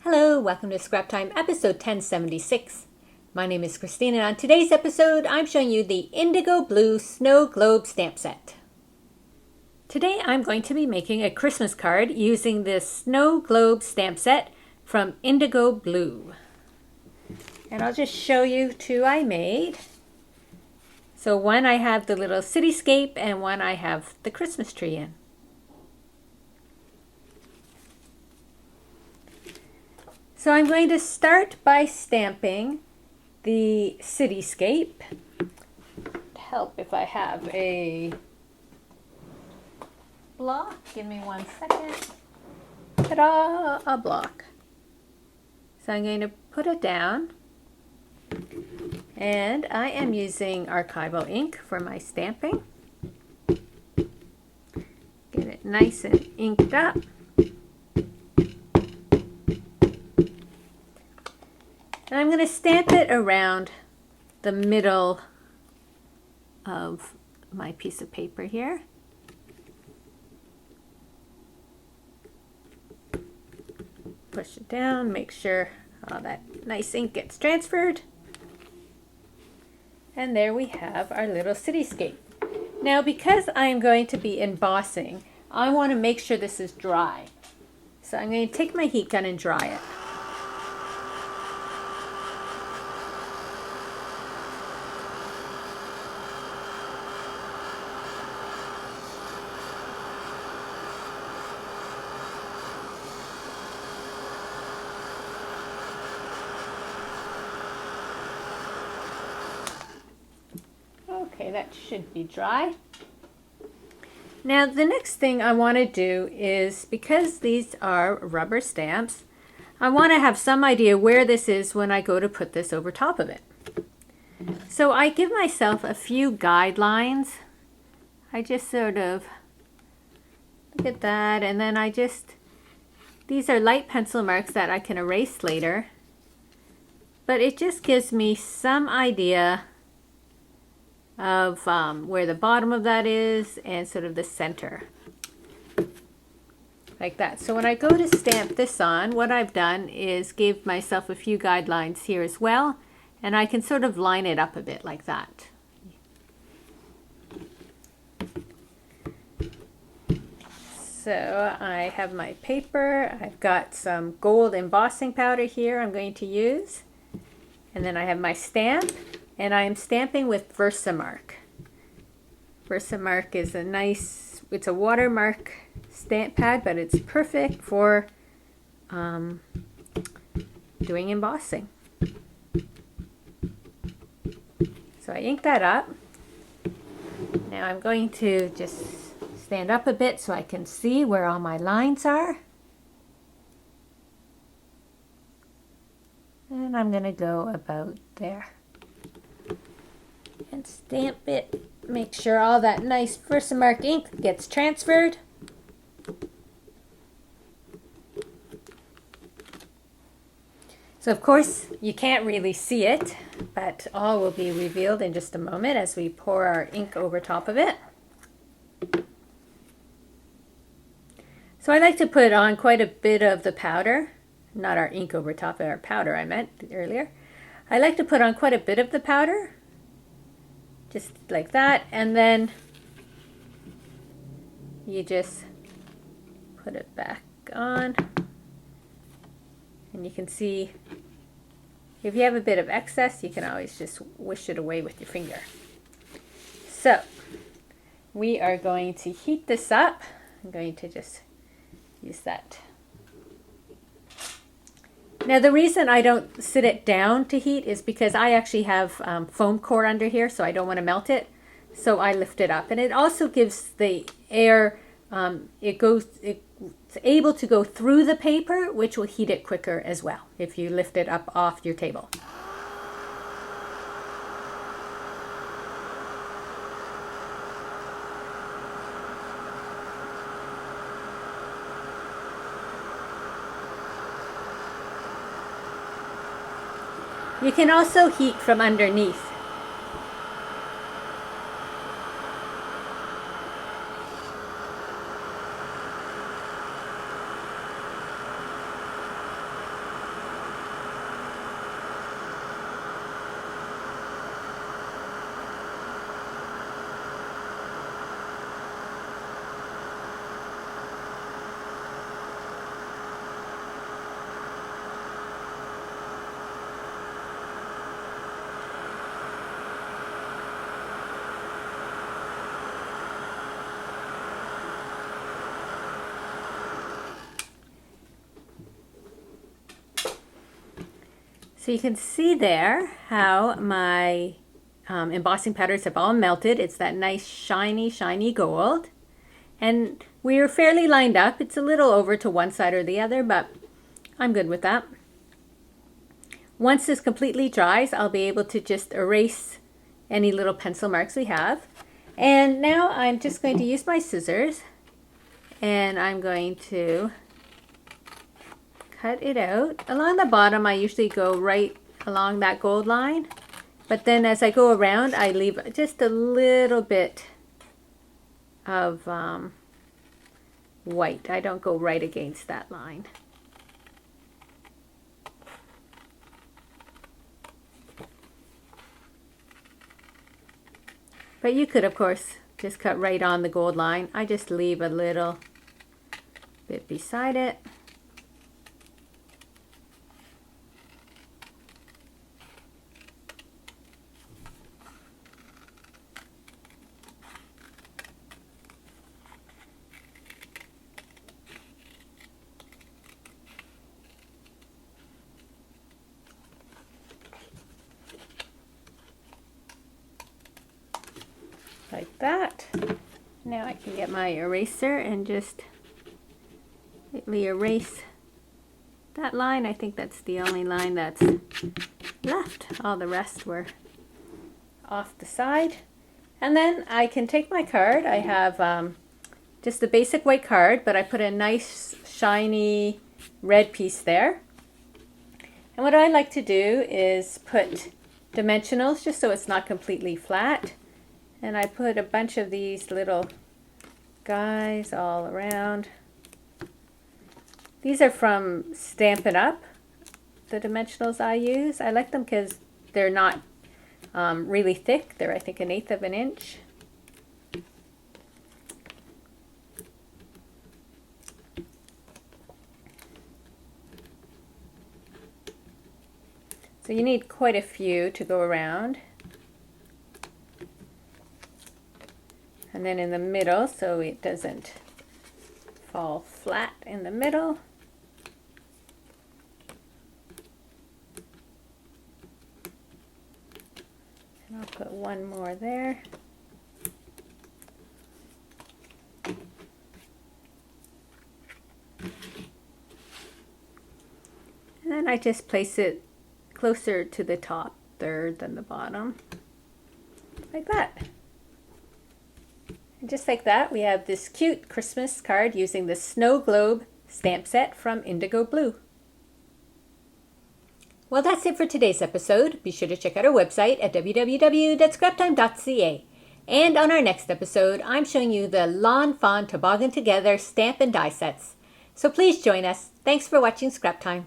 Hello, welcome to Scrap Time, episode 1076. My name is Christine, and on today's episode, I'm showing you the IndigoBlu Snow Globe stamp set. Today, I'm going to be making a Christmas card using this Snow Globe stamp set from IndigoBlu. And I'll just show you two I made. So one I have the little cityscape, and one I have the Christmas tree in. So I'm going to start by stamping the cityscape. To help if I have a block. Give me 1 second. Ta-da! A block. So I'm going to put it down. And I am using archival ink for my stamping. Get it nice and inked up. And I'm going to stamp it around the middle of my piece of paper here. Push it down, make sure all that nice ink gets transferred. And there we have our little cityscape. Now, because I'm going to be embossing, I want to make sure this is dry. So I'm going to take my heat gun and dry it. Okay, that should be dry. Now the next thing I want to do is, because these are rubber stamps, I want to have some idea where this is when I go to put this over top of it. So I give myself a few guidelines. I just sort of look at that, and then these are light pencil marks that I can erase later, but it just gives me some idea of where the bottom of that is and sort of the center, like that. So when I go to stamp this on, what I've done is give myself a few guidelines here as well, and I can sort of line it up a bit like that. So I have my paper, I've got some gold embossing powder here I'm going to use, and then I have my stamp. And I am stamping with Versamark. Versamark is it's a watermark stamp pad, but it's perfect for doing embossing. So I ink that up. Now I'm going to just stand up a bit so I can see where all my lines are. And I'm going to go about there. And stamp it. Make sure all that nice Versamark ink gets transferred. So of course you can't really see it, but all will be revealed in just a moment as we pour our ink over top of it. So I like to put on quite a bit of the powder, not our ink over top of our powder I meant earlier. I like to put on quite a bit of the powder. Just like that, and then you just put it back on, and you can see if you have a bit of excess, you can always just wish it away with your finger. So we are going to heat this up. I'm going to just use that. Now the reason I don't sit it down to heat is because I actually have foam core under here, so I don't want to melt it. So I lift it up, and it also gives the air, it's able to go through the paper, which will heat it quicker as well if you lift it up off your table. You can also heat from underneath. So you can see there how my embossing powders have all melted. It's that nice shiny, shiny gold. And we are fairly lined up. It's a little over to one side or the other, but I'm good with that. Once this completely dries, I'll be able to just erase any little pencil marks we have. And now I'm just going to use my scissors and I'm going to cut it out. Along the bottom, I usually go right along that gold line, but then as I go around, I leave just a little bit of white. I don't go right against that line. But you could, of course, just cut right on the gold line. I just leave a little bit beside it. Like that. Now I can get my eraser and just lightly erase that line. I think that's the only line that's left. All the rest were off the side. And then I can take my card. I have just a basic white card, but I put a nice shiny red piece there. And what I like to do is put dimensionals just so it's not completely flat. And I put a bunch of these little guys all around. These are from Stampin' Up, the dimensionals I use. I like them because they're not really thick. They're, I think, 1/8 of an inch. So you need quite a few to go around. And then in the middle, so it doesn't fall flat in the middle. And I'll put one more there. And then I just place it closer to the top third than the bottom, like that. And just like that, we have this cute Christmas card using the Snow Globe stamp set from IndigoBlu. Well, that's it for today's episode. Be sure to check out our website at www.scraptime.ca. And on our next episode, I'm showing you the Lawn Fawn Toboggan Together stamp and die sets. So please join us. Thanks for watching Scrap Time.